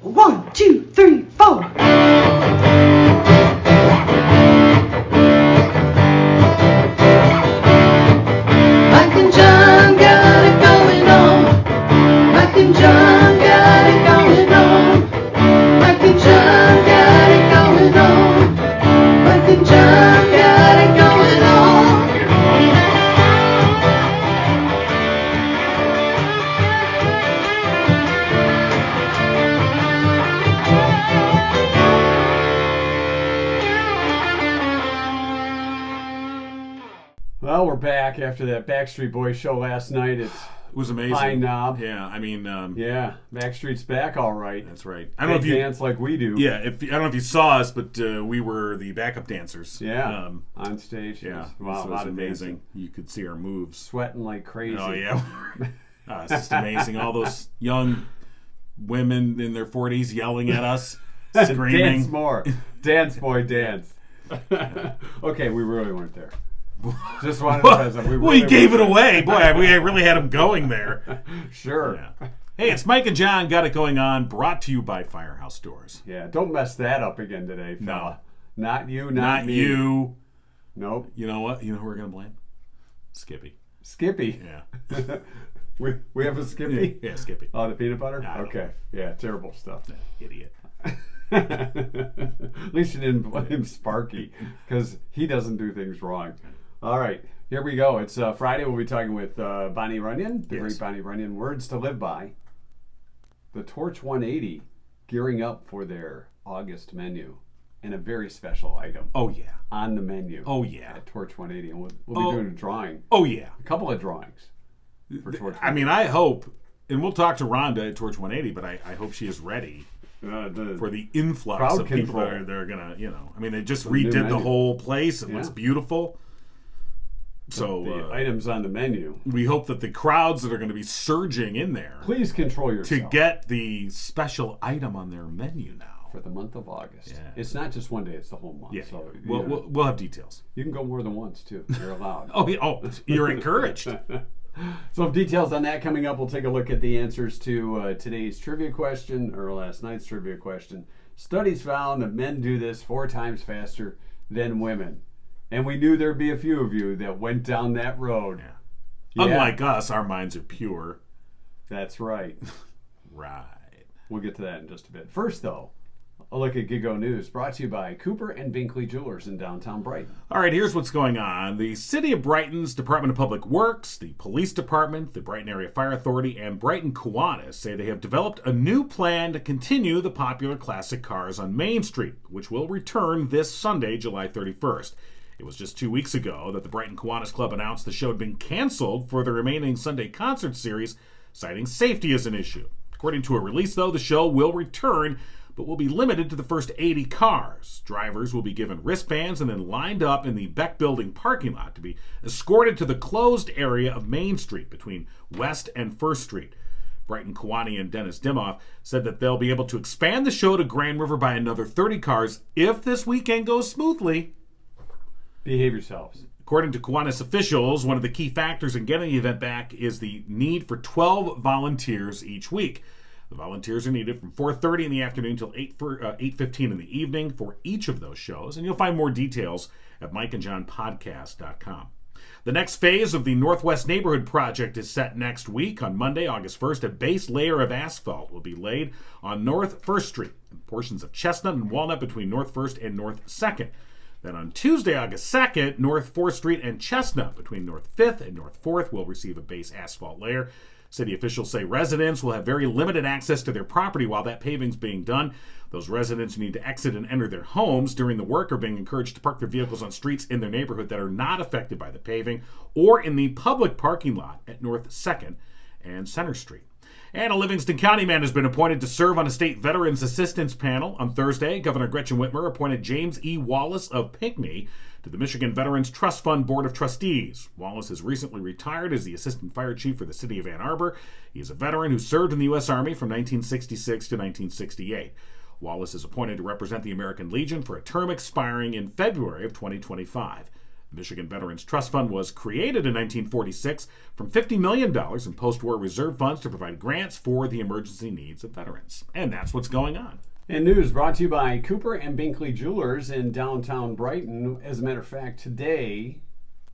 1, 2, 3, 4. Mike and John got it going on. Mike and John got it going on. Mike and John got it going on. Mike and John got it going on. Well, we're back after that Backstreet Boys show last night. It was amazing. Pine Knob. Yeah, I mean... yeah, Backstreet's back all right. That's right. I don't know if you dance like we do. Yeah, I don't know if you saw us, but we were the backup dancers. Yeah, on stage. Yeah, wow, so it was amazing. Dancing. You could see our moves. Sweating like crazy. Oh, yeah. It's just amazing. All those young women in their 40s yelling at us, screaming. Dance more. Dance, boy, dance. Okay, we really weren't there. Just wanted to present. We gave it away. Boy, we really had them going there. Sure. Yeah. Hey, it's Mike and John Got It Going On, brought to you by Firehouse Doors. Yeah, don't mess that up again today, fella. No. Not you, not me. You. Nope. You know what? You know who we're going to blame? Skippy. Skippy. Yeah. we have a Skippy? Yeah, Skippy. Oh, the peanut butter? I don't Okay. Yeah, terrible stuff. Idiot. At least you didn't blame Sparky, because he doesn't do things wrong. All right, here we go. It's Friday. We'll be talking with Bonnie Runyan, the great Bonnie Runyan. Words to live by. The Torch 180 gearing up for their August menu, and a very special item. Oh, yeah. On the menu. Oh, yeah. At Torch 180, and we'll be doing a drawing. Oh, yeah. A couple of drawings for Torch 180. I mean, I hope, and we'll talk to Rhonda at Torch 180, but I hope she is ready for the influx of people that are going to, I mean, they just redid the whole place. It looks beautiful. So the items on the menu. We hope that the crowds that are going to be surging in there. Please control yourself. To get the special item on their menu now. For the month of August. Yeah. It's not just one day, it's the whole month. Yeah. So, we'll have details. You can go more than once, too. You're allowed. You're encouraged. So details on that coming up. We'll take a look at the answers to today's trivia question, or last night's trivia question. Studies found that men do this 4 times faster than women. And we knew there'd be a few of you that went down that road. Yeah. Unlike us, our minds are pure. That's right. Right. We'll get to that in just a bit. First, though, a look at Gigo News, brought to you by Cooper and Binkley Jewelers in downtown Brighton. All right, here's what's going on. The City of Brighton's Department of Public Works, the Police Department, the Brighton Area Fire Authority, and Brighton Kiwanis say they have developed a new plan to continue the popular classic cars on Main Street, which will return this Sunday, July 31st. It was just 2 weeks ago that the Brighton Kiwanis Club announced the show had been canceled for the remaining Sunday concert series, citing safety as an issue. According to a release, though, the show will return, but will be limited to the first 80 cars. Drivers will be given wristbands and then lined up in the Beck Building parking lot to be escorted to the closed area of Main Street between West and 1st Street. Brighton Kiwani and Dennis Dimoff said that they'll be able to expand the show to Grand River by another 30 cars if this weekend goes smoothly. Behave yourselves. According to Kiwanis officials, one of the key factors in getting the event back is the need for 12 volunteers each week. The volunteers are needed from 4:30 in the afternoon until 8:15 in the evening for each of those shows, and you'll find more details at mikeandjohnpodcast.com. The next phase of the Northwest Neighborhood Project is set next week. On Monday, August 1st, a base layer of asphalt will be laid on North 1st Street, and portions of Chestnut and Walnut between North 1st and North 2nd. Then on Tuesday, August 2nd, North 4th Street and Chestnut between North 5th and North 4th will receive a base asphalt layer. City officials say residents will have very limited access to their property while that paving's being done. Those residents who need to exit and enter their homes during the work are being encouraged to park their vehicles on streets in their neighborhood that are not affected by the paving or in the public parking lot at North 2nd and Center Street. And a Livingston County man has been appointed to serve on a state Veterans Assistance Panel. On Thursday, Governor Gretchen Whitmer appointed James E. Wallace of Pinckney to the Michigan Veterans Trust Fund Board of Trustees. Wallace has recently retired as the Assistant Fire Chief for the City of Ann Arbor. He is a veteran who served in the U.S. Army from 1966 to 1968. Wallace is appointed to represent the American Legion for a term expiring in February of 2025. The Michigan Veterans Trust Fund was created in 1946 from $50 million in post-war reserve funds to provide grants for the emergency needs of veterans. And that's what's going on. And news brought to you by Cooper and Binkley Jewelers in downtown Brighton. As a matter of fact, today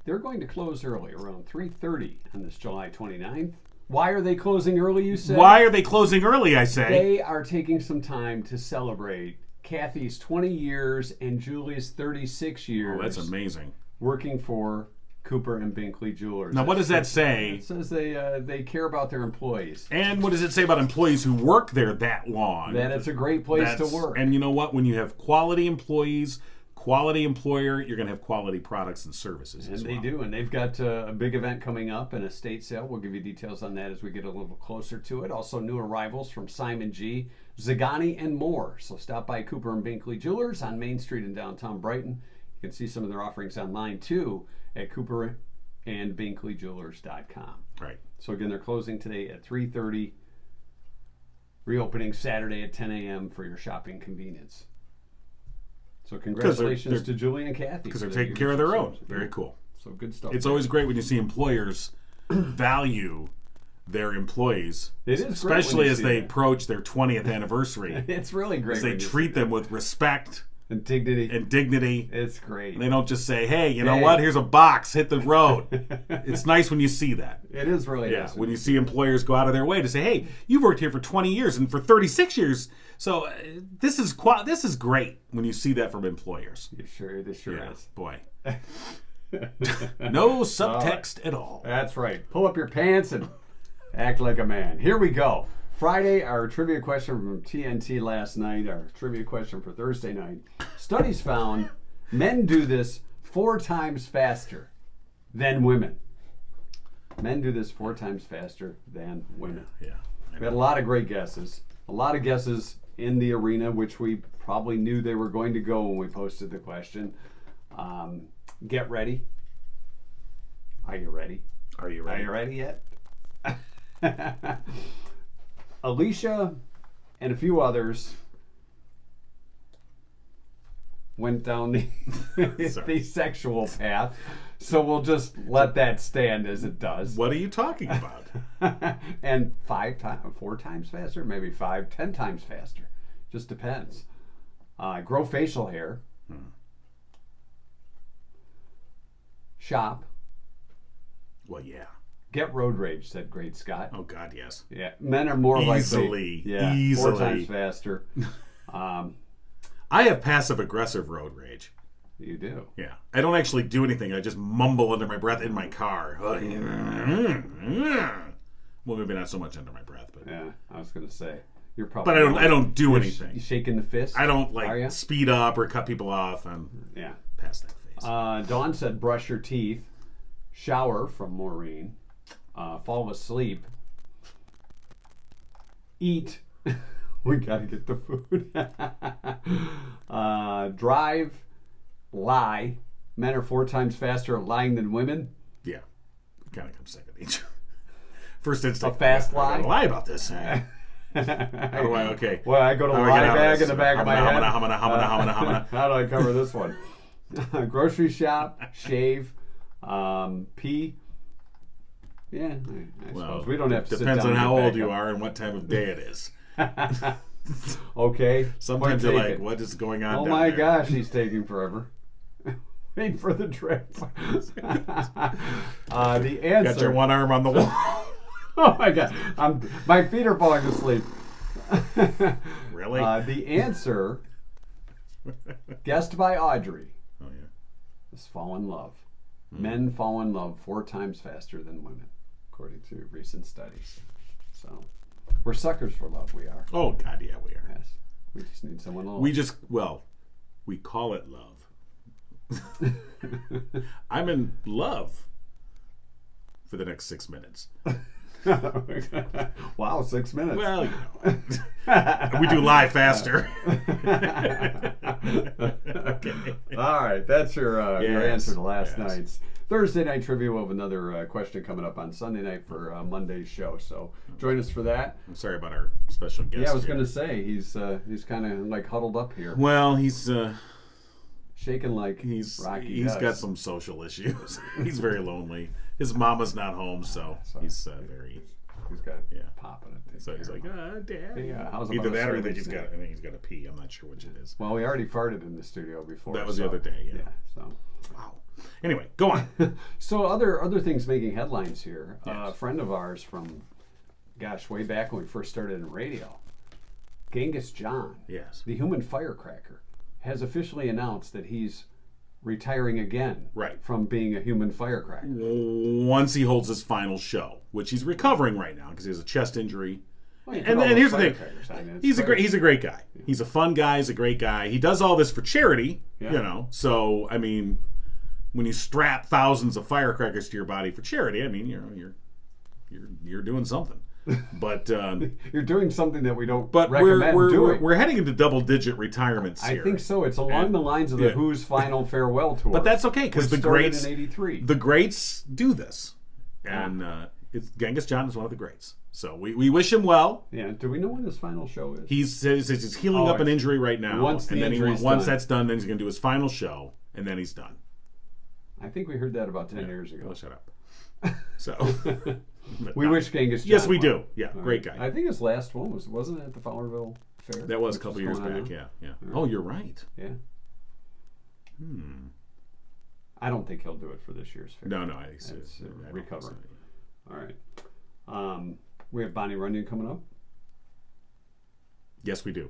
they're going to close early, around 3:30 on this July 29th. Why are they closing early, you said? Why are they closing early, I say? They are taking some time to celebrate Kathy's 20 years and Julie's 36 years. Oh, that's amazing. Working for Cooper and Binkley Jewelers. Now, what does that say? It says they care about their employees. And what does it say about employees who work there that long? That it's a great place to work. And you know what? When you have quality employees, quality employer, you're going to have quality products and services as well. And they do. And they've got a big event coming up, an estate sale. We'll give you details on that as we get a little closer to it. Also, new arrivals from Simon G., Zagani, and more. So stop by Cooper and Binkley Jewelers on Main Street in downtown Brighton. You can see some of their offerings online, too, at cooperandbinkleyjewelers.com. Right. So, again, they're closing today at 3:30, reopening Saturday at 10 a.m. for your shopping convenience. So, congratulations to Julie and Kathy. Because they're taking care of their own. Very cool. So, good stuff. It's always great when you see employers value their employees. It is especially great when you as see they that. approach their 20th anniversary. It's really great. As they treat them with respect and dignity. It's great. And they don't just say, hey, you know what? Here's a box. Hit the road. It's nice when you see that. It is really nice. When you see employers go out of their way to say, hey, you've worked here for 20 years and for 36 years. So this is great when you see that from employers. It sure is. Boy. No subtext at all. That's right. Pull up your pants and act like a man. Here we go. Friday, our trivia question from TNT last night, our trivia question for Thursday night. Studies found men do this 4 times faster than women. Men do this 4 times faster than women. Yeah. We had a lot of great guesses. A lot of guesses in the arena, which we probably knew they were going to go when we posted the question. Get ready. Are you ready? Are you ready? Are you ready yet? Alicia and a few others went down the sexual path, so we'll just let that stand as it does. What are you talking about? And 4 times faster, maybe 10 times faster. Just depends. Grow facial hair. Shop. Well, yeah. Get road rage, said Great Scott. Oh, God, yes. Yeah, men are more Easily. likely. 4 times faster. I have passive-aggressive road rage. You do? Yeah. I don't actually do anything. I just mumble under my breath in my car. Well, maybe not so much under my breath, but yeah, I was going to say you're probably. But I don't do anything. You shaking the fist? I don't speed up or cut people off. I'm past that phase. Dawn said, "Brush your teeth, shower," from Maureen. Fall asleep, eat. We gotta get the food. Drive, lie. Men are 4 times faster at lying than women. Yeah, kind of comes second nature. First instinct. A fast I lie. gotta lie about this. How do I? Okay. Well, I go to the lie bag in the back of my head. How How do I cover this one? Grocery shop, shave, pee. Yeah, I suppose we don't have to sit down. Depends on how old you are and what time of day it is. Okay. Sometimes you're like, what is going on Oh down my there? gosh, he's taking forever. Wait for the drip. The answer. Got your one arm on the wall. Oh my god, my feet are falling asleep. Really? The answer, guessed by Audrey, is fall in love. Men fall in love 4 times faster than women, according to recent studies. So, we're suckers for love, we are. Oh, God, yeah, we are. Yes. We just need someone to love. We call it love. I'm in love for the next 6 minutes. Wow, 6 minutes. Well, you know. We do lie faster. Okay. All right, that's your answer to last Yes. night's Thursday night trivia. We'll have another question coming up on Sunday night for Monday's show. So join us for that. I'm sorry about our special guest. Yeah, I was here. going to say he's kind of like huddled up here. Well, he's shaking like He's Rocky got does. some social issues. He's very lonely. His mama's not home, so he's very. He's got Yeah. popping it. So he's like, Dad. Yeah, how's Either about that or I a think service he's got to pee. I'm not sure which it is. Well, we already farted in the studio before. That was the other day. Yeah. So. Wow. Anyway, go on. So other things making headlines here. Yes. A friend of ours from, way back when we first started in radio, Genghis John, Yes. the human firecracker, has officially announced that he's retiring again Right. from being a human firecracker. Once he holds his final show, which he's recovering right now because he has a chest injury. Well, you And put all here's those the thing. firecrackers on it. It's He's a crazy. great guy. He's a fun guy. He's a great guy. He does all this for charity, Yeah. you know. So I mean, when you strap thousands of firecrackers to your body for charity, I mean, you're doing something. But You're doing something that we don't but recommend doing. we're heading into double-digit retirements I here. think so. It's along the lines of the yeah. Who's final farewell tour. But that's okay because which the started greats in '83. the greats do this, and it's Genghis John is one of the greats. So we wish him well. Yeah. Do we know when his final show is? He says he's healing up an injury right now. once the and then injury's once done. that's done, then he's going to do his final show, and then he's done. I think we heard that about 10 years ago. Oh, shut up. So We wish Genghis John yes, we well. do. Yeah, All great right. guy. I think his last one wasn't it at the Fowlerville Fair? That was a Which couple is years going on back. now? Yeah. Oh, you're right. Yeah. I don't think he'll do it for this year's fair. No, I don't recover. think so. All right. We have Bonnie Runyan coming up. Yes, we do.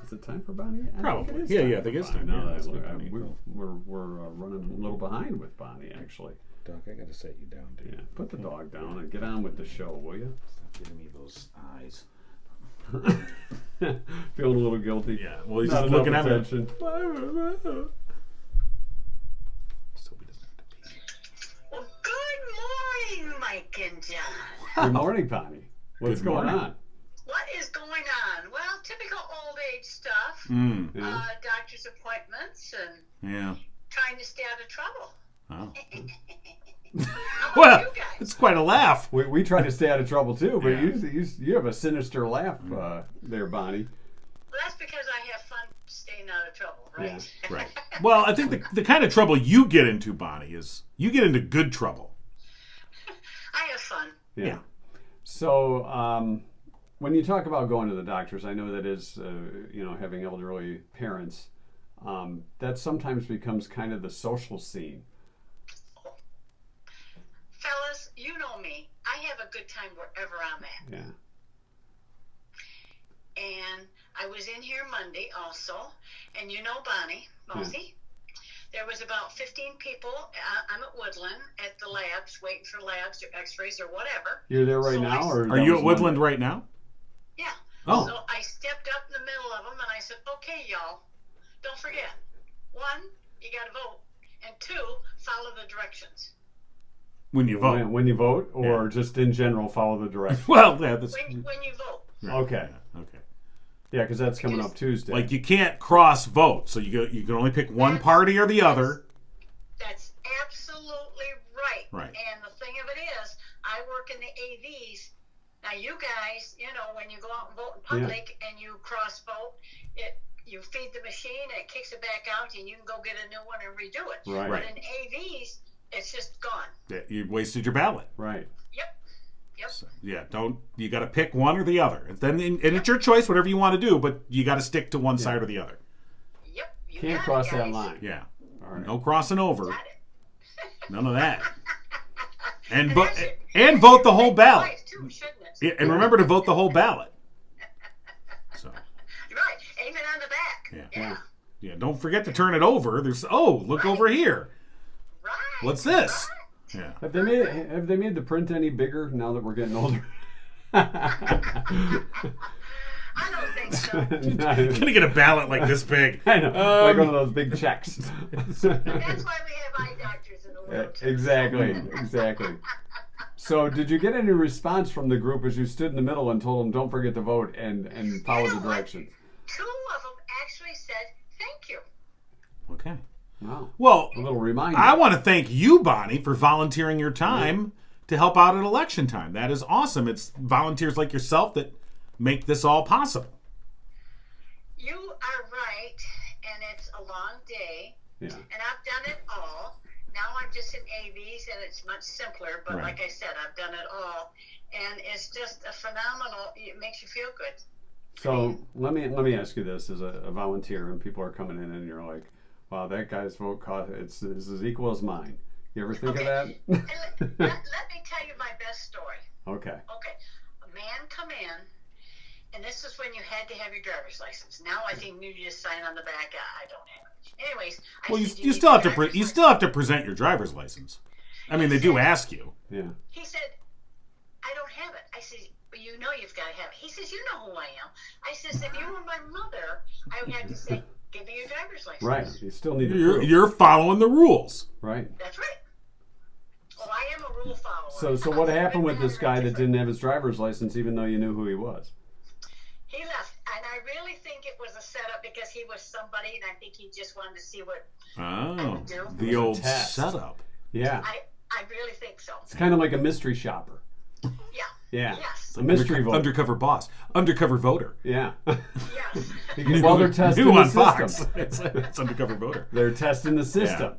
Is it time for Bonnie? I Probably. think it is Yeah, time I for think it's Bonnie. time. No, Yeah, let's look, get Bonnie. we're running a little behind with Bonnie, actually. Doc, I got to set you down, dude. Yeah, put the dog down and get on with the show, will you? Stop giving me those eyes. Feeling a little guilty. Yeah. Well, he's Not just looking enough at me. attention. So he doesn't have to pee. Well, good morning, Mike and John. Good morning, Bonnie. What's Good going morning. on? What is going on? Well, typical old age stuff. Yeah. Doctor's appointments and Yeah. trying to stay out of trouble. Oh. How about Well, you guys? it's quite a laugh. We try to stay out of trouble too, but Yeah. you have a sinister laugh there, Bonnie. Well, that's because I have fun staying out of trouble, right? Right. Well, I think the kind of trouble you get into, Bonnie, is you get into good trouble. I have fun. Yeah. So when you talk about going to the doctors, I know that is having elderly parents. That sometimes becomes kind of the social scene. Fellas, you know me. I have a good time wherever I'm at. Yeah. And I was in here Monday also, and you know Bonnie, Mosey. There was about 15 people. I'm at Woodland at the labs, waiting for labs or x-rays or whatever. You're there right So now, or Are that you was at Woodland Monday? right now? Yeah. Oh. So I stepped up in the middle of them and I said, okay, y'all, don't forget. 1, you got to vote. And 2, follow the directions. When you vote. When you vote, or Yeah. just in general, follow the directions. Well, yeah, that's When you vote. Okay. Yeah, okay. Yeah, because that's coming up Tuesday. Like you can't cross vote, so you can only pick one party or the other. That's absolutely right. Right. And the thing of it is, I work in the AVs. Now, you guys, when you go out and vote in public and you cross vote, you feed the machine and it kicks it back out and you can go get a new one and redo it. Right. But in AVs, it's just gone. Yeah, you wasted your ballot. Right. Yep. So, yeah, you got to pick one or the other. And it's your choice, whatever you want to do, but you got to stick to one side or the other. Yep. You Can't got cross it, that guys. line. Yeah. All right. No crossing over. Got it. None of that. And that should- and that vote should the whole make ballot. life too, shouldn't it? Yeah, and remember to vote the whole ballot. So, Right. Aim it on the back. Yeah. yeah, don't forget to turn it over. Look over here. Right. What's this? Right. Yeah. Have they made the print any bigger now that we're getting older? I don't think so. I'm gonna get a ballot like this big. I know, like one of those big checks. That's why we have eye doctors in the world. too. Exactly. So, did you get any response from the group as you stood in the middle and told them, "Don't forget to vote and follow the what? directions"? 2 of them actually said thank you. Okay. Wow. Well, A little reminder. I want to thank you, Bonnie, for volunteering your time to help out at election time. That is awesome. It's volunteers like yourself that make this all possible. You are right, and it's a long day. Yeah. And I've done it all. Now I'm just in AVs, and it's much simpler. But Right. like I said, I've done it all, and it's just a phenomenal. It makes you feel good. So let me ask you this: as a volunteer, and people are coming in, and you're like, "Wow, that guy's vote cost it's as equal as mine." You ever think of that? And let me tell you my best story. Okay. Okay, a man come in, and this is when you had to have your driver's license. Now I think you just sign on the back. I don't have it. Anyways, Well, I said, you need still a have to driver's you license. still have to present your driver's license. I mean, they do ask you. Yeah. He said, I don't have it. I said, well, you know you've got to have it. He says, you know who I am. I says, if you were my mother, I would have to say, give me your driver's license. Right. You still need to prove. You're following the rules. Right. That's right. Oh, I am a rule follower. So what happened with this guy that didn't have his driver's license, even though you knew who he was? He left, and I really think it was a setup because he was somebody, and I think he just wanted to see what Oh, would do. the old test. setup. Yeah. I really think so. It's kind of like a mystery shopper. Yeah. Yeah. Yes. A mystery voter. Undercover boss. Undercover voter. Yeah. Yes. Well, they're testing New the on system. Fox. It's undercover voter. They're testing the system.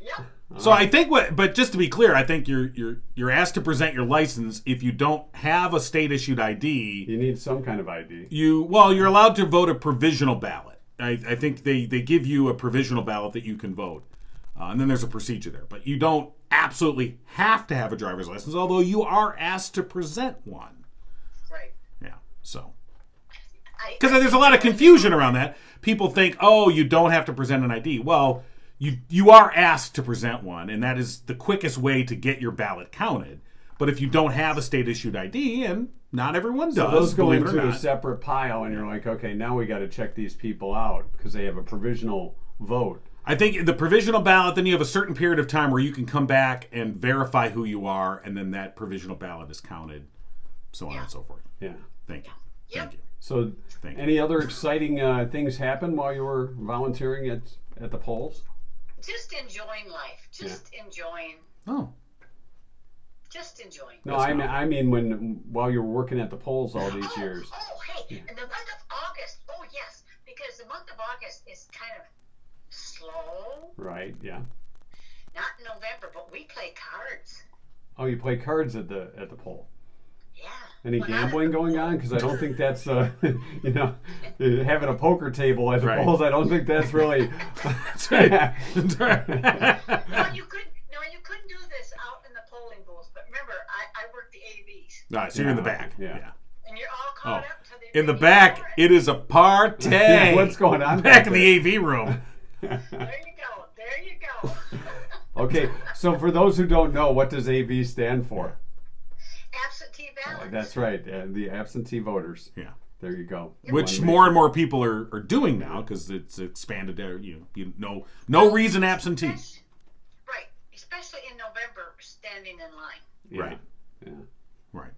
Yep. So I think but just to be clear, I think you're asked to present your license if you don't have a state issued ID. You need some kind of ID. You're allowed to vote a provisional ballot. I think they give you a provisional ballot that you can vote, and then there's a procedure there. But you don't absolutely have to have a driver's license, although you are asked to present one. Right. Yeah. So because there's a lot of confusion around that. People think, oh, you don't have to present an ID. Well, you are asked to present one, and that is the quickest way to get your ballot counted. But if you don't have a state-issued ID, and not everyone does, So those go believe it or into a not. separate pile, and you're like, okay, now we got to check these people out because they have a provisional vote. I think the provisional ballot, then you have a certain period of time where you can come back and verify who you are, and then that provisional ballot is counted, so on and so forth. Yeah. Thank you. Yep. Thank you. So, Thank you. any other exciting things happen while you were volunteering at the polls? Just enjoying life. Just enjoying. Oh. Just enjoying. No, I mean while you were working at the polls all these years. Oh, hey, in the month of August. Oh, yes, because the month of August is kind of slow. Right. Yeah. Not in November, but we play cards. Oh, you play cards at the poll. Yeah. Any When gambling going on? Because I don't think that's having a poker table at the Right. polls. I don't think that's really. That's right. That's right. you couldn't do this out in the polling booth. But remember, I work the AVs, All right, so you're in the back. Yeah. and you're all caught Oh. up to the. In the back, it is a party. What's going on Back in the AV room. There you go. There you go. Okay, so for those who don't know, what does AV stand for? Absentee ballots. That's right, the absentee voters. Yeah. There you go. Which One more and more people are doing now because it's expanded there. No reason absentee. Right, especially in November, standing in line. Yeah. Right. Yeah. Right.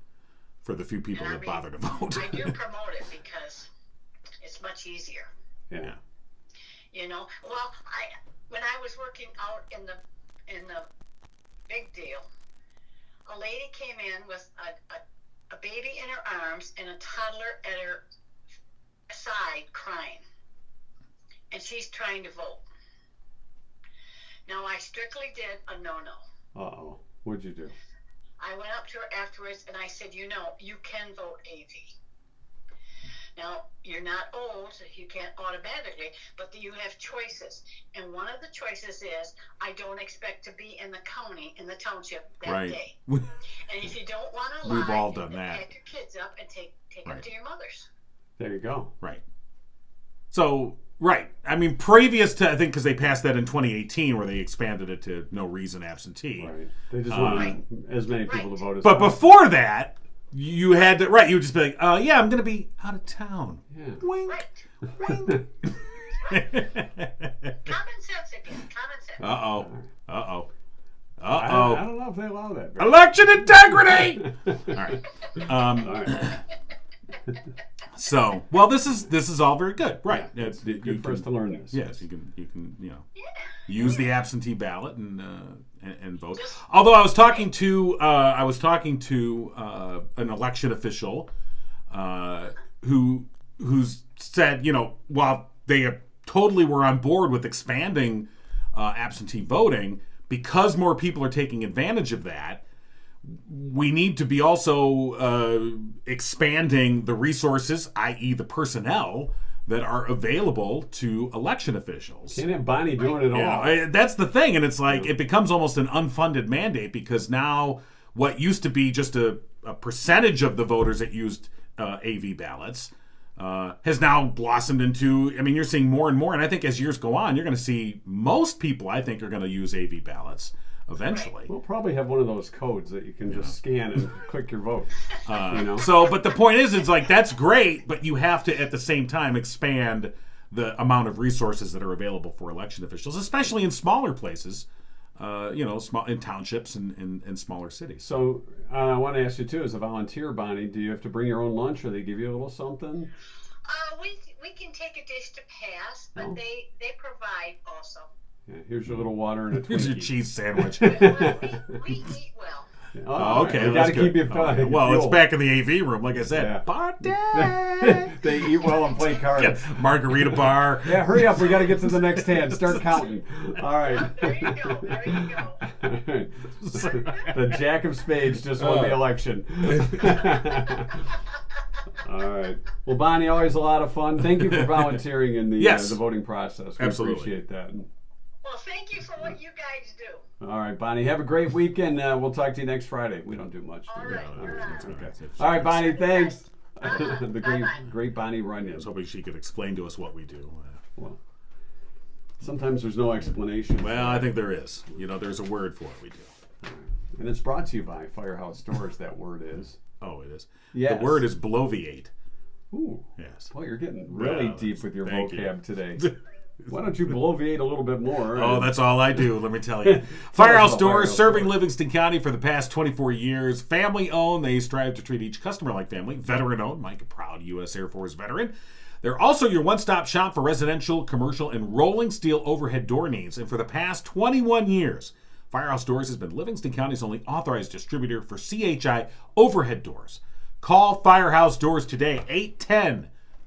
For the few people And I that mean, bother to vote. I do promote it because it's much easier. Yeah. Well, when I was working out in the big deal, a lady came in with a baby in her arms and a toddler at her side crying, and she's trying to vote. Now, I strictly did a no-no. Uh-oh. What'd you do? I went up to her afterwards and I said, you can vote AV. Now, you're not old, so you can't automatically, but you have choices. And one of the choices is, I don't expect to be in the county, in the township that Right. day. And if you don't want to lie, We've all done then that. pack your kids up and take them Right. to your mother's. There you go. Right. So, right. I mean, previous to, I think, because they passed that in 2018 where they expanded it to no reason absentee. Right. They just want as many people to vote as But possible. before that, you had to, you would just be like, yeah, I'm going to be out of town. Yeah. Wink. Right. Wink. Common sense again. Common sense. Uh-oh. I don't know if they allow that. Election integrity! All right. All right. So, well, this is all very good, right? Yeah, it's good for us to learn this. Yes, you can Yeah. use the absentee ballot and vote. Although I was talking to an election official who said, while they totally were on board with expanding absentee voting, because more people are taking advantage of that, we need to be also expanding the resources, i.e. the personnel, that are available to election officials. Can't have Bonnie doing it all. That's the thing, and it's like it becomes almost an unfunded mandate, because now what used to be just a percentage of the voters that used AV ballots has now blossomed into, I mean, you're seeing more and more, and I think as years go on, you're going to see most people, I think, are going to use AV ballots eventually. We'll probably have one of those codes that you can just scan and click your vote. So, but the point is, it's like, that's great, but you have to, at the same time, expand the amount of resources that are available for election officials, especially in smaller places, small in townships and smaller cities. So I want to ask you too, as a volunteer, Bonnie, do you have to bring your own lunch, or they give you a little something? We can take a dish to pass, but they provide also. Yeah, here's your little water and a Twinkie. Here's your cheese sandwich. We eat well. Oh, okay, you that's got to good. keep you fine. Well, it's back in the AV room, like I said. Yeah. Party! They eat well and play cards. Yeah, margarita bar. Yeah, hurry up. We got to get to the next hand. Start counting. All right. There you go. The Jack of Spades just won the election. All right. Well, Bonnie, always a lot of fun. Thank you for volunteering in the voting process. We Absolutely. appreciate that. Well, thank you for what you guys do. All right, Bonnie. Have a great weekend. We'll talk to you next Friday. We don't do much. All do we? right. Okay. All right, Bonnie. Thanks. The great Bonnie Runyan. I was hoping she could explain to us what we do. Well, sometimes there's no explanation. Well, I think there is. There's a word for what we do. And it's brought to you by Firehouse Doors. That word is. Oh, it is. Yes. The word is bloviate. Ooh. Yes. Well, you're getting really deep with your thank vocab you. today. Why don't you bloviate a little bit more? Oh, that's all I do, let me tell you. Firehouse about Doors, Firehouse serving Doors. Livingston County for the past 24 years. Family owned. They strive to treat each customer like family. Veteran owned. Mike, a proud U.S. Air Force veteran. They're also your one-stop shop for residential, commercial, and rolling steel overhead door needs. And for the past 21 years, Firehouse Doors has been Livingston County's only authorized distributor for CHI overhead doors. Call Firehouse Doors today,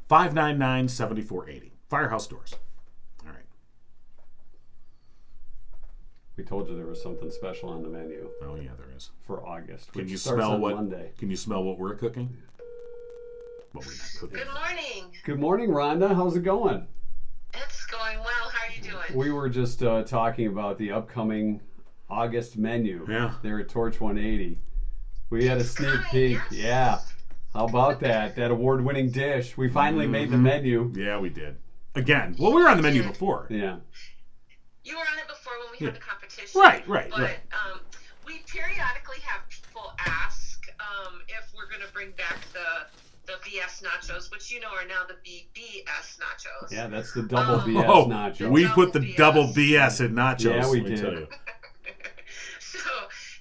810-599-7480. Firehouse Doors. All right. We told you there was something special on the menu Oh yeah, there is. for August. Can which you starts smell on what? Monday. Can you smell what we're cooking? What we're not cooking. Good morning. Good morning, Rhonda. How's it going? It's going well. How are you doing? We were just talking about the upcoming August menu. Yeah. There at Torch 180. We had a sneak peek. Yes. Yeah. How about that? That award-winning dish. We finally made the menu. Yeah, we did. Again. Well, we were on the menu before. Yeah. You were on it before when we had the competition. Right. But we periodically have people ask if we're going to bring back the BS nachos, which are now the BBS nachos. Yeah, that's the double BS Oh, nacho. we put the BS. double BS in nachos. Yeah, we let me did. tell you. So,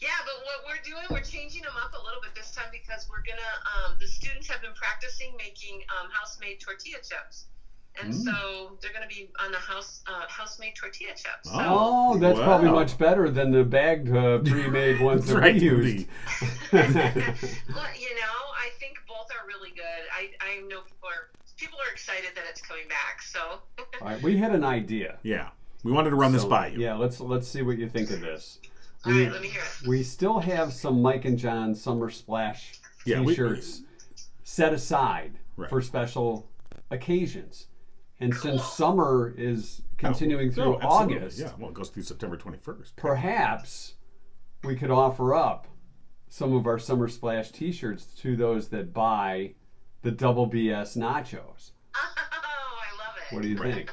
yeah, but what we're doing, we're changing them up a little bit this time because we're going to, the students have been practicing making house-made tortilla chips. And so they're going to be on the house-made tortilla chips. So, Oh, that's Wow. probably much better than the bagged pre-made ones that Right. we used. well, I think both are really good. I know people are excited that it's coming back. So, All right, we had an idea. Yeah. We wanted to run this So, by you. Yeah, let's see what you think of this. all right, let me hear it. We still have some Mike and John Summer Splash Yeah, T-shirts set aside Right. for special occasions. And since summer is continuing through Oh, absolutely. August, Yeah, well, it goes through September 21st. perhaps we could offer up some of our Summer Splash T-shirts to those that buy the double BS nachos. Oh, I love it. What do you think?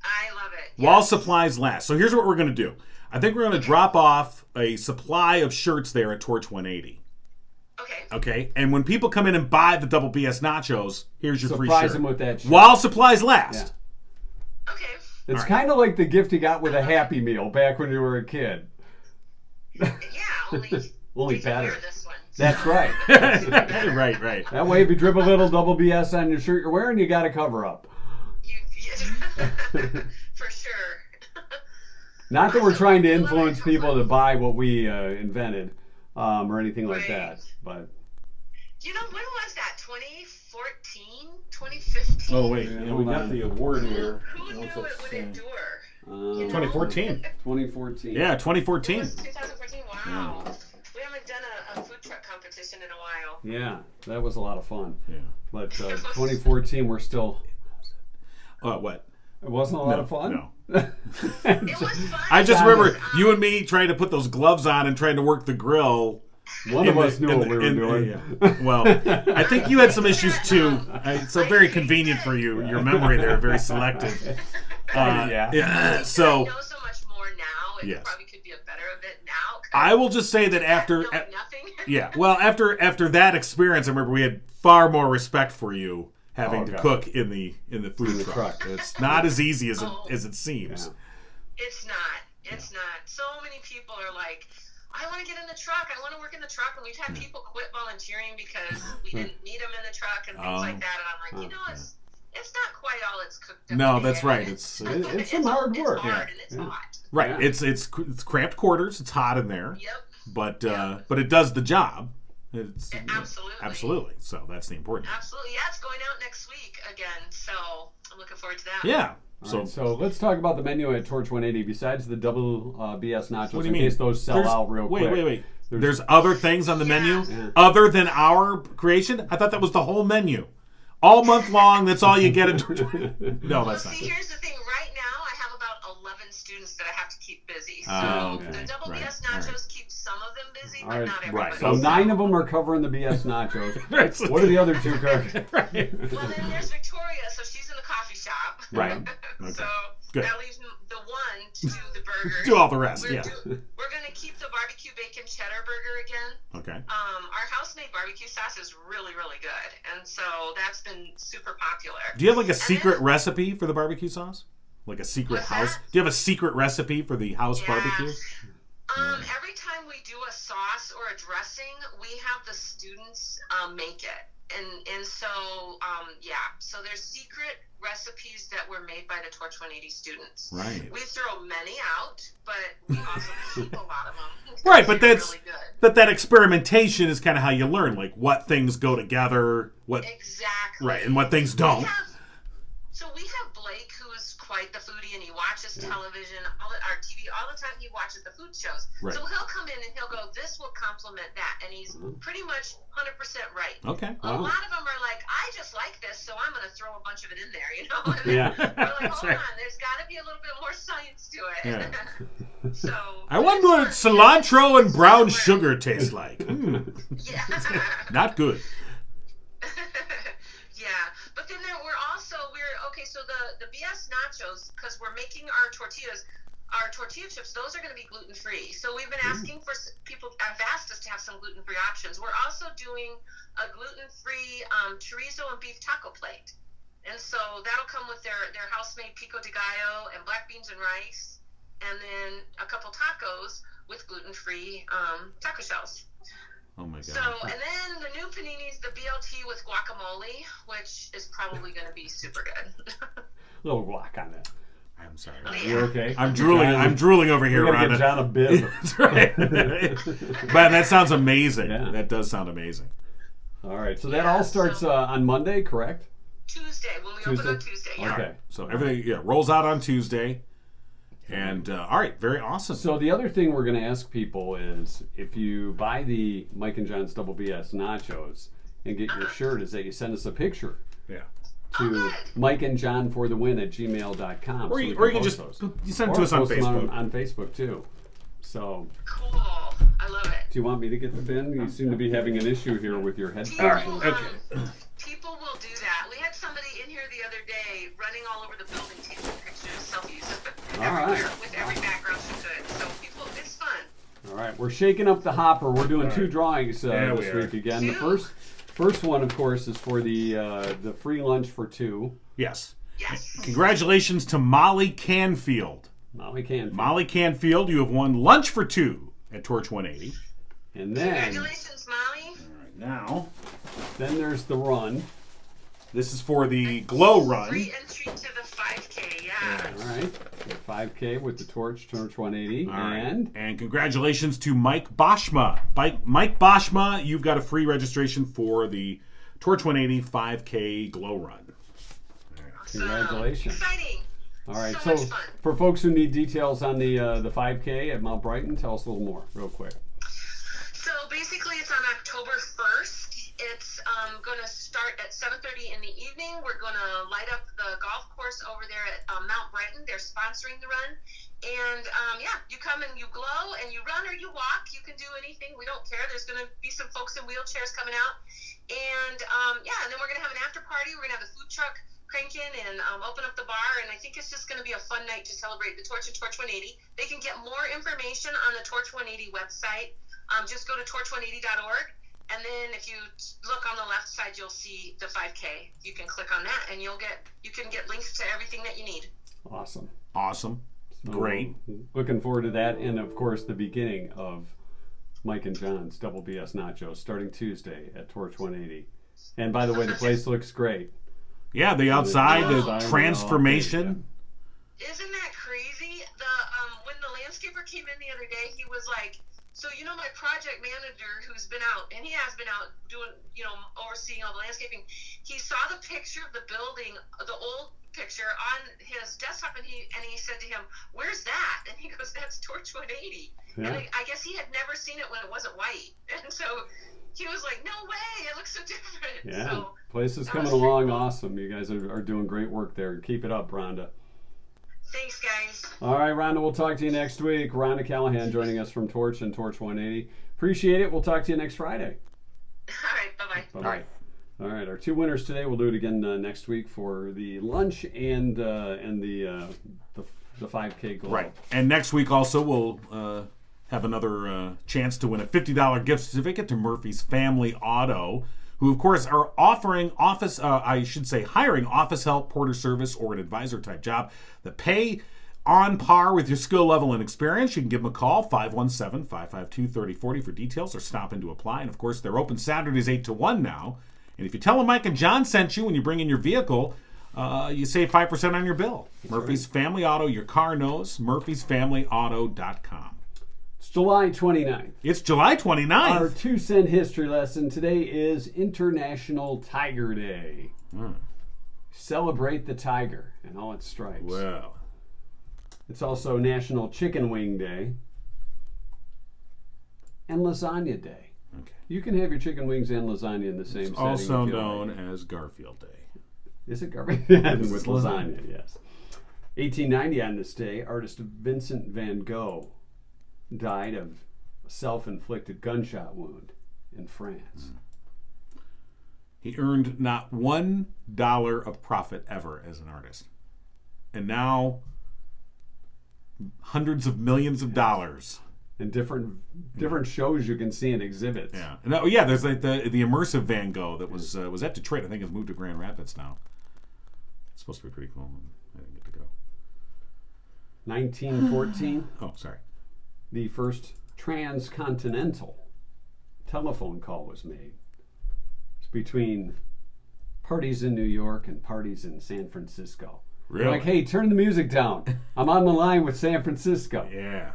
I love it. While Yes. supplies last. So here's what we're going to do. I think we're going to drop off a supply of shirts there at Torch 180. Okay. Okay? And when people come in and buy the double BS nachos, here's your free Surprise shirt. them with that shirt. While supplies last. Okay. It's All right. kind of like the gift you got with a Happy Meal back when you were a kid. Yeah, only Only you can better. wear this one. That's right. right. That way, if you drip a little double BS on your shirt you're wearing, you got to cover up. For sure. Not that we're trying to influence people to buy what we invented or anything like that. But When was that? 2014? 2015. Oh wait, yeah, we got the award here. Who knew it would endure? 2014. 2014. Yeah, It 2014. was 2014. Wow. We haven't done a food truck competition in a while. Yeah, that was a lot of fun. Yeah. But 2014, we're still. What? It wasn't a lot of fun. No. It was fun. I just remember you and me trying to put those gloves on and trying to work the grill. One of us knew what we were doing. Yeah. Well, I think you had some issues too. It's so very convenient for you. Your memory there, very selective. Yeah. So. I know so much more now. It Yes. probably could be a better of it now. I will just say that after. Knowing nothing. Yeah. Well, after that experience, I remember we had far more respect for you having to cook in the food truck. It's not as easy as it seems. Yeah. It's not. It's not. So many people are like, I want to get in the truck. I want to work in the truck. And we've had people quit volunteering because we didn't need them in the truck and things like that. And I'm like, it's not quite all it's cooked up. No, to be. that's right. It's some hard work. It's hard and it's hot. Right. Yeah. It's cramped quarters. It's hot in there. Yep. But it does the job. It's Absolutely. Absolutely. So that's the important. Absolutely. Yeah, it's going out next week again. So I'm looking forward to that. Yeah. So let's talk about the menu at Torch 180. Besides the double BS nachos, What do you in mean? case those sell out real quick. Wait. There's other things on the menu Yeah. other than our creation? I thought that was the whole menu. All month long, that's all you get in Torch. No, that's not See, good. here's the thing. Right now, I have about 11 students that I have to keep busy. So okay. the double Right. BS nachos keep some of them busy, but Right. not Right. everybody. So 9 of them are covering the BS nachos. What are the other 2 covering? Right. Well, then there's Victoria, so she's in the coffee shop. Right. Okay. So Good. that leaves the one to do the burgers. Do all the rest, yeah. We're going to keep the barbecue bacon cheddar burger again. Okay. Our house-made barbecue sauce is really, really good, and so that's been super popular. Do you have like a secret recipe for the barbecue sauce? Like a secret What's house? that? Do you have a secret recipe for the house barbecue? Every time we do a sauce or a dressing, we have the students make it. And so, so there's secret recipes that were made by the Torch 180 students. Right. We throw many out, but we also keep a lot of them. Right, but They're that's really good. but that experimentation is kind of how you learn, like what things go together, what Exactly. right, and what things don't. We have Blake, who is quite the foodie, and he watches television, our TV all the time. He watches the food shows. Right. So he'll come in and he'll go, this will complement that. And he's pretty much 100% right. Okay. A lot of them are like, I just like this, so I'm going to throw a bunch of it in there, you know? And Yeah. we're like, That's hold right. on, there's got to be a little bit more science to it. Yeah. So I wonder what cilantro and brown sugar taste like. Yeah. Not good. Yeah, but then we're okay. So the BS nachos, because we're making our tortilla chips. Those are going to be gluten free. So we've been asking for people. Have asked us to have some gluten free options. We're also doing a gluten free chorizo and beef taco plate, and so that'll come with their house made pico de gallo and black beans and rice, and then a couple tacos with gluten free taco shells. Oh my god. So, and then the new paninis, the BLT with guacamole, which is probably going to be super good. Little guac on it. I'm sorry. You okay? I'm drooling over here, We're gonna Rhonda. give John a bib. That's right. But that sounds amazing. Yeah. That does sound amazing. All right. So that all starts on Monday, correct? Tuesday, when we open on Tuesday. Yeah. Okay. So everything rolls out on Tuesday. And all right, very awesome. So the other thing we're going to ask people is, if you buy the Mike and John's Double BS nachos and get your shirt, is that you send us a picture Yeah. to Mike and John for the win @gmail.com. Or you can just you send it to us on Facebook. On Facebook too. So, Cool. I love it. do you want me to get the bin? You seem to be having an issue here with your headphones. People will do that. We had somebody in here the other day running all over the building taking pictures, selfies, everywhere with every background she could. So it's fun. All right, we're shaking up the hopper. We're doing 2 drawings this week again. Two? The first one, of course, is for the free lunch for 2. Yes. Yes. Congratulations to Molly Canfield. Molly Canfield. Molly Canfield, you have won lunch for 2 at Torch 180. And then, Congratulations, Molly. All right, now, then there's the run. this is for the Glow Run. Free entry to the 5K, yeah. All right, the 5K with the Torch 180. All right. And congratulations to Mike Boschma. Mike Boschma, you've got a free registration for the Torch 180 5K Glow Run. Congratulations. Exciting. All right, So so much fun. for folks who need details on the 5K at Mount Brighton, tell us a little more, real quick. So basically, it's on October 1st. It's going to start at 7:30 in the evening. We're going to light up the golf course over there at Mount Brighton. They're sponsoring the run. And, you come and you glow and you run or you walk. You can do anything. We don't care. There's going to be some folks in wheelchairs coming out. And, and then we're going to have an after party. We're going to have the food truck cranking and open up the bar. And I think it's just going to be a fun night to celebrate the Torch and Torch 180. They can get more information on the Torch 180 website. Just go to torch180.org. And then if you look on the left side, you'll see the 5K. You can click on that and you can get links to everything that you need. Awesome. So, Great. Looking forward to that, and of course the beginning of Mike and John's Double BS Nachos starting Tuesday at Torch 180. And by the way, the place looks great. Yeah, the outside, the outside, transformation. Isn't that crazy? When the landscaper came in the other day, he was like, so my project manager who's been out, and he has been out doing, overseeing all the landscaping, he saw the picture of the building, the old picture on his desktop, and he said to him, "Where's that?" And he goes, "That's Torch 180." Yeah. And I guess he had never seen it when it wasn't white, and so he was like, "No way! It looks so different." Yeah, So, place is that coming was pretty along cool. awesome. You guys are doing great work there. Keep it up, Rhonda. Thanks, guys. All right, Rhonda, we'll talk to you next week. Rhonda Callahan joining us from Torch and Torch 180. Appreciate it. We'll talk to you next Friday. All right, bye-bye. Bye-bye. All right, our two winners today. We'll do it again next week for the lunch and the 5K glow. Right. And next week also we'll have another chance to win a $50 gift certificate to Murphy's Family Auto, who of course are offering hiring office help, porter service, or an advisor type job that pay on par with your skill level and experience. You can give them a call, 517-552-3040 for details, or stop in to apply. And of course, they're open Saturdays 8 to 1 now. And if you tell them Mike and John sent you when you bring in your vehicle, you save 5% on your bill. That's Murphy's Family Auto, your car knows. Murphy'sFamilyAuto.com. It's July 29th. It's July 29th. Our 2-cent history lesson today is International Tiger Day. Celebrate the tiger and all its stripes. Well, It's also National Chicken Wing Day and Lasagna Day. okay. You can have your chicken wings and lasagna in the same It's setting. also if you known like. as Garfield Day. Is it garbage? With It's lasagna, yes. 1890 on this day, artist Vincent Van Gogh died of a self-inflicted gunshot wound in France. He earned not $1 of profit ever as an artist. And now hundreds of millions of dollars. And different shows you can see in exhibits. Yeah. And there's like the immersive Van Gogh that was at Detroit. I think it's moved to Grand Rapids now. It's supposed to be pretty cool. I didn't get to go. 1914, Oh, sorry. the first transcontinental telephone call was made. It's between parties in New York and parties in San Francisco. They're Really? like, hey, turn the music down. I'm on the line with San Francisco. Yeah.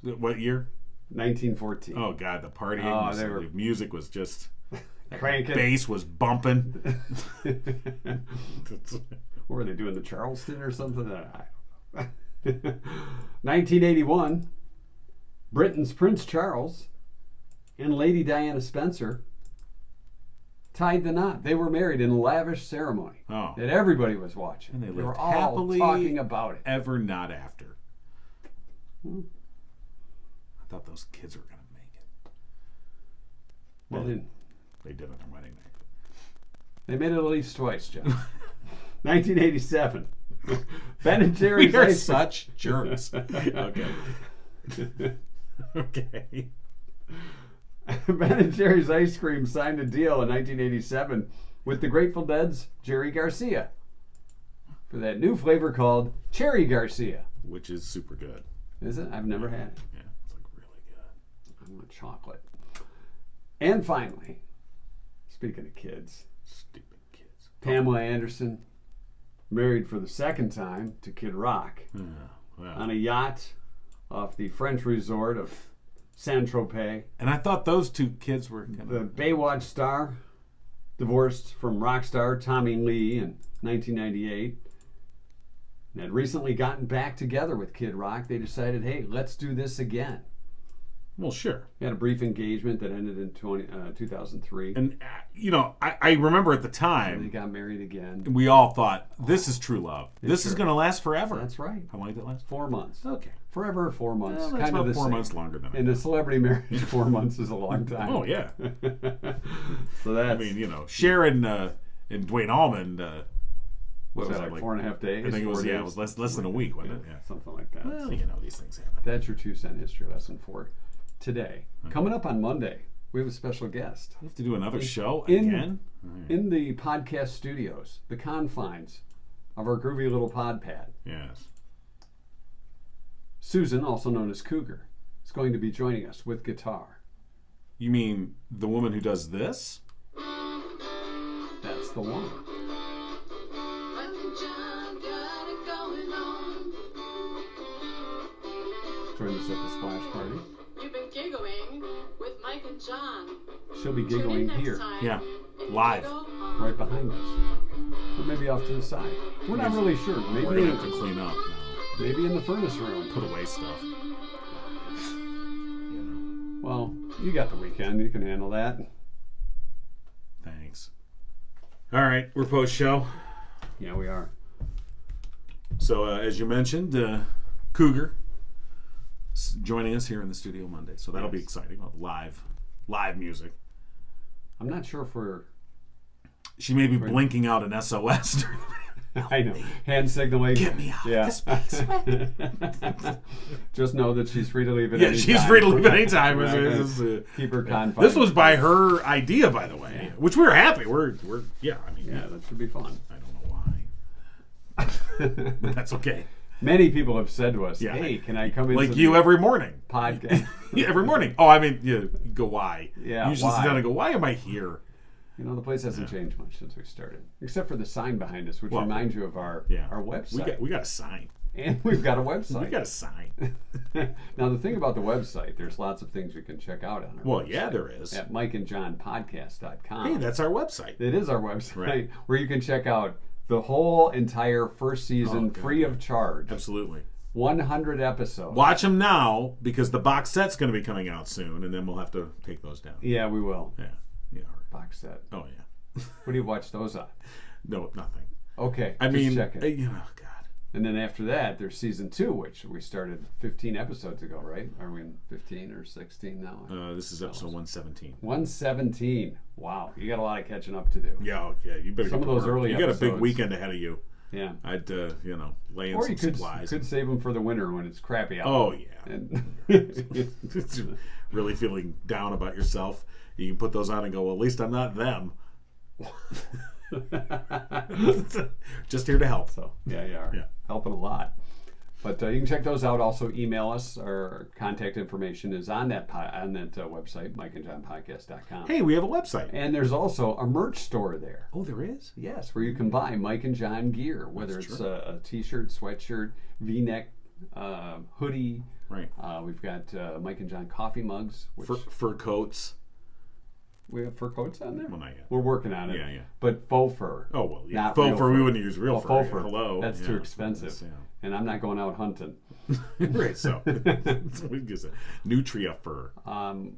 What year? 1914. Oh God, the party. Oh, The music was just Cranking. bass was bumping. What were they doing, the Charleston or something? I don't know. 1981, Britain's Prince Charles and Lady Diana Spencer tied the knot. They were married in a lavish ceremony Oh. that everybody was watching. And they They lived were all happily talking about it. ever not after. I thought those kids were going to make it. Well, They did on their wedding night. they made it at least twice, Jeff. 1987, Ben and Jerry's We are ice such jerks. Okay. Okay. Ben and Jerry's Ice Cream signed a deal in 1987 with the Grateful Dead's Jerry Garcia for that new flavor called Cherry Garcia. Which is super good. Is it? I've never had it. Yeah, it's like really good. I want chocolate. And finally, speaking of kids, Stupid kids. Pamela Anderson married for the second time to Kid Rock Yeah, well, on a yacht off the French resort of Saint-Tropez. And I thought those two kids were The Baywatch star, divorced from rock star Tommy Lee in 1998. And had recently gotten back together with Kid Rock. They decided, hey, let's do this again. Well, sure. They had a brief engagement that ended in 2003. And, I remember at the And they time, got married again. we all thought, this is true love. This is sure. going to last forever. That's right. How long did it last? 4 months. Okay. Forever 4 months. Well, that's kind of about the 4 same. months longer than I In a thought. celebrity marriage, 4 months is a long time. Oh, yeah. So that's, I mean, Sharon and Dwayne Allman, what was that, like 4.5 days? I think it 4 was, days? it was less than a week, wasn't it? Yeah. Something like that. Well, So these things happen. that's your 2-cent history lesson for today. Coming up on Monday, we have a special guest. We have to do another show in- again? In the podcast studios, the confines of our groovy little pod pad, Yes. Susan, also known as Cougar, is going to be joining us with guitar. You mean the woman who does this? That's the one. Join us at the splash party. You've been giggling with Mike and John. She'll be Tune in giggling next here, time Yeah. and Live. giggle on right behind us. Or maybe off to the side. We're not really sure. We're Maybe going to have to clean up now. maybe in the furnace room. Put away stuff. Well, you got the weekend. You can handle that. Thanks. All right, we're post-show. Yeah, we are. So, as you mentioned, Cougar joining us here in the studio Monday. So that'll be Yes. exciting. We'll have live music. I'm not sure if we're... She may be blinking out an SOS. I know. Hand signaling. Get me out of this basement. Just know that she's free to leave at Yeah, any she's time. free to leave at any time. We're not gonna This is, keep her confined. This was by her idea, by the way, which we're happy. We're yeah. I mean, Yeah, that should be fun. I don't know why. But that's okay. Many people have said to us, Yeah. hey, can I come into Like you the every morning. podcast? Yeah, every morning. Oh, I mean, you go why? Yeah, You should sit why? down and go. Why am I here? You know, the place hasn't changed much since we started. Except for the sign behind us, which Well, reminds you of our website. We got a sign. And we've got a website. We got a sign. Now, the thing about the website, there's lots of things you can check out on our Well, website. yeah, there is. At mikeandjohnpodcast.com. Hey, that's our website. It is our website, Right. where you can check out the whole entire first season Oh, God, free yeah. of charge. Absolutely. 100 episodes. Watch them now because the box set's going to be coming out soon, and then we'll have to take those down. Yeah, we will. Yeah. Yeah. Box set. Oh yeah. What do you watch those on? No, nothing. Okay. I just mean, checking. God. And then after that, there's season 2, which we started 15 episodes ago, right? Are we in 15 or 16 now? This is episode 117. 117. Wow, you got a lot of catching up to do. Yeah, okay. You better Some get of to those work. early You got a big episodes. weekend ahead of you. Yeah. I'd, lay in Or some you could supplies. save them for the winter when it's crappy out. Oh yeah. And Really feeling down about yourself. You can put those on and go, well, at least I'm not them. Just here to help. So, yeah, you are. Yeah. Helping a lot. But you can check those out. Also, email us. Our contact information is on that website, mikeandjohnpodcast.com. Hey, we have a website. And there's also a merch store there. Oh, there is? Yes, where you can buy Mike and John gear, whether That's it's true. a t-shirt, sweatshirt, V-neck, hoodie. Right. We've got Mike and John coffee mugs. Which Fur coats. we have fur coats on there? Well, not yet. We're working on it. Yeah, yeah. But faux fur. Oh, well, yeah. Not Faux real fur, we wouldn't use real Well, fur. faux fur. Hello. That's Yeah. too expensive. Yeah. And I'm not going out hunting. Right, so we use a nutria fur.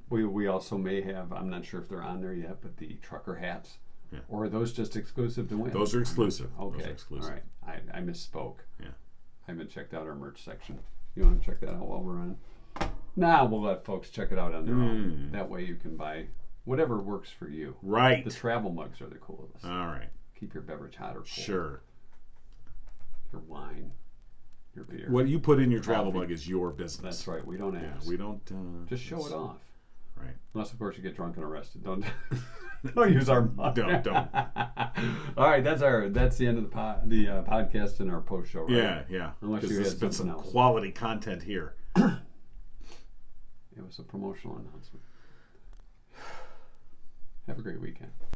We also may have, I'm not sure if they're on there yet, but the trucker hats. Yeah. Or are those just exclusive to women? Those are exclusive. Okay. Those are exclusive. All right. I misspoke. Yeah. I haven't checked out our merch section. You want to check that out while we're on? Nah, we'll let folks check it out on their own. That way you can buy whatever works for you. Right. The travel mugs are the coolest. All right. Keep your beverage hot or cold. Sure. Your wine, your beer. What you put in your travel Coffee. mug is your business. That's right. We don't Yeah, ask. we don't. Just show it off. Right. Unless, of course, you get drunk and arrested. Don't use our mug. Don't. All right, that's the end of the podcast and our post show. Right? Yeah, yeah. Unless Because you there's had been something some else. quality content here. It was a promotional announcement. Have a great weekend.